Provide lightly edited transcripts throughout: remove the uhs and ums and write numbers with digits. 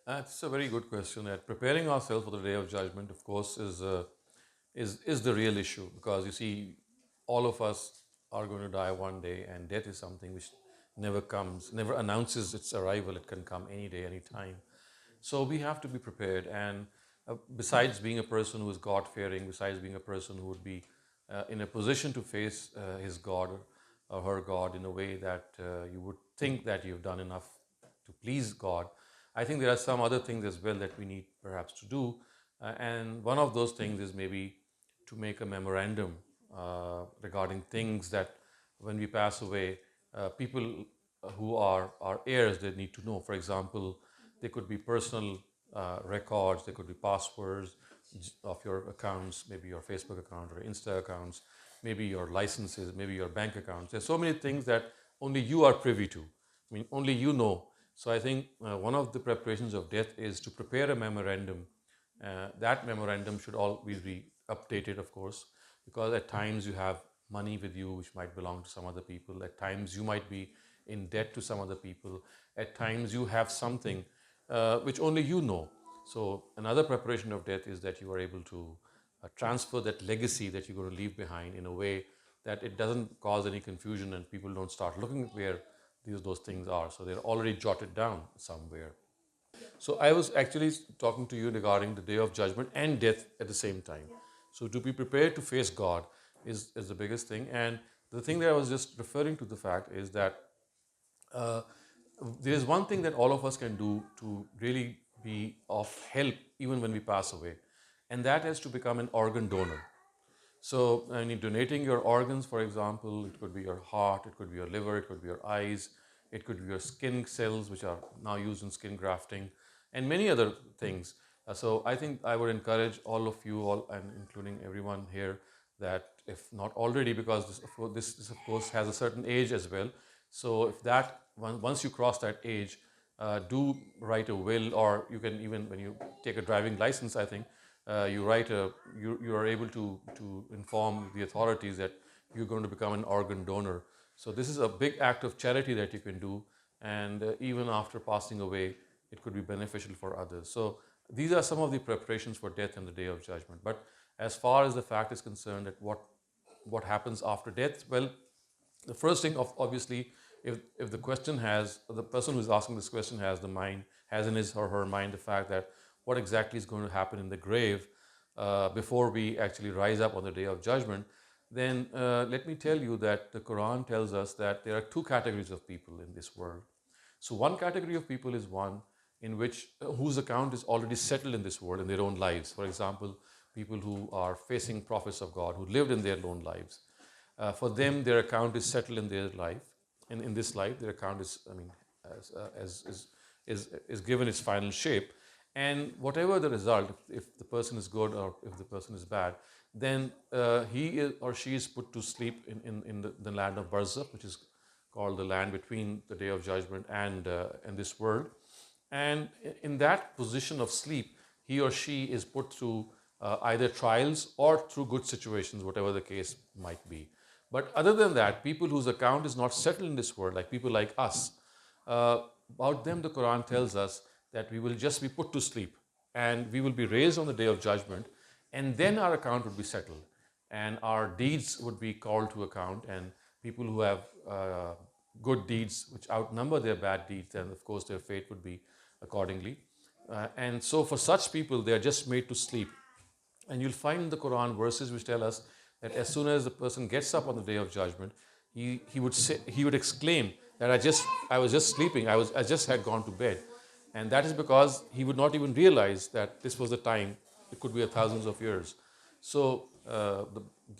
That's a very good question. That preparing ourselves for the day of judgment, of course, is the real issue, because you see, all of us are going to die one day, and death is something which never comes, never announces its arrival. It can come any day, any time. So we have to be prepared. And besides being a person who is God fearing, besides being a person who would be in a position to face his God or her God in a way that you would think that you've done enough to please God, I think there are some other things as well that we need perhaps to do. And one of those things is maybe to make a memorandum regarding things that when we pass away, people who are our heirs, they need to know. For example, they could be personal records, they could be passwords of your accounts, maybe your Facebook account or Insta accounts, maybe your licenses, maybe your bank accounts. There's so many things that only you are privy to. I mean, only you know. So I think one of the preparations of death is to prepare a memorandum. That memorandum should always be updated, of course, because at times you have money with you which might belong to some other people. At times you might be in debt to some other people. At times you have something which only you know. So another preparation of death is that you are able to transfer that legacy that you're going to leave behind in a way that it doesn't cause any confusion and people don't start looking at where those things are. So they're already jotted down somewhere. So I was actually talking to you regarding the day of judgment and death at the same time. So to be prepared to face God is the biggest thing. And the thing that I was just referring to the fact is that uh, there is one thing that all of us can do to really be of help even when we pass away, and that is to become an organ donor. So, I mean, donating your organs, for example, it could be your heart, it could be your liver, it could be your eyes, it could be your skin cells, which are now used in skin grafting, and many other things. So, I think I would encourage all of you, all, and including everyone here, that if not already, because this of course has a certain age as well. So, if that once you cross that age, do write a will, or you can even when you take a driving license, I think you write you are able to inform the authorities that you're going to become an organ donor. So this is a big act of charity that you can do, and even after passing away, it could be beneficial for others. So these are some of the preparations for death and the day of judgment. But as far as the fact is concerned, that what happens after death, well, the first thing, of obviously, if the question has, the person who's asking this question has the mind, has in his or her mind the fact that what exactly is going to happen in the grave before we actually rise up on the day of judgment, then let me tell you that the Quran tells us that there are two categories of people in this world. So one category of people is one in which whose account is already settled in this world in their own lives. For example, people who are facing prophets of God, who lived in their own lives. For them, their account is settled in their life. And in this life, their account is, I mean, is given its final shape. And whatever the result, if the person is good or if the person is bad, then or she is put to sleep in the land of Barzakh, which is called the land between the day of judgment and this world. And in that position of sleep, he or she is put through either trials or through good situations, whatever the case might be. But other than that, people whose account is not settled in this world, like people like us, about them the Quran tells us that we will just be put to sleep and we will be raised on the day of judgment, and then our account would be settled and our deeds would be called to account, and people who have good deeds which outnumber their bad deeds, then of course their fate would be accordingly. And so for such people, they are just made to sleep. And you'll find in the Quran verses which tell us that as soon as the person gets up on the day of judgment, he would exclaim that I was just sleeping, I just had gone to bed. And that is because he would not even realize that this was the time. It could be thousands of years. So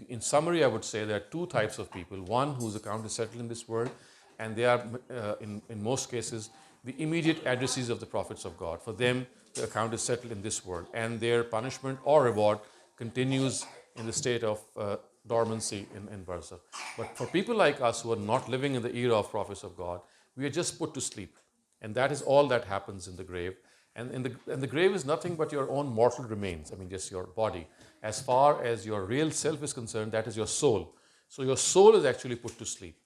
in summary, I would say there are two types of people. One whose account is settled in this world, and they are in most cases the immediate addressees of the prophets of God. For them, the account is settled in this world, and their punishment or reward continues in the state of dormancy in Barzakh. But for people like us who are not living in the era of prophets of God, we are just put to sleep. And that is all that happens in the grave. And the grave is nothing but your own mortal remains, I mean, just your body. As far as your real self is concerned, that is your soul. So your soul is actually put to sleep.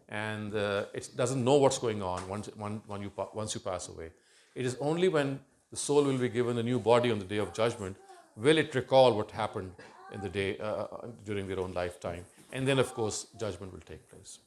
And it doesn't know what's going on once you pass away. It is only when the soul will be given a new body on the day of judgment. Will it recall what happened in the day during their own lifetime? And then, of course, judgment will take place.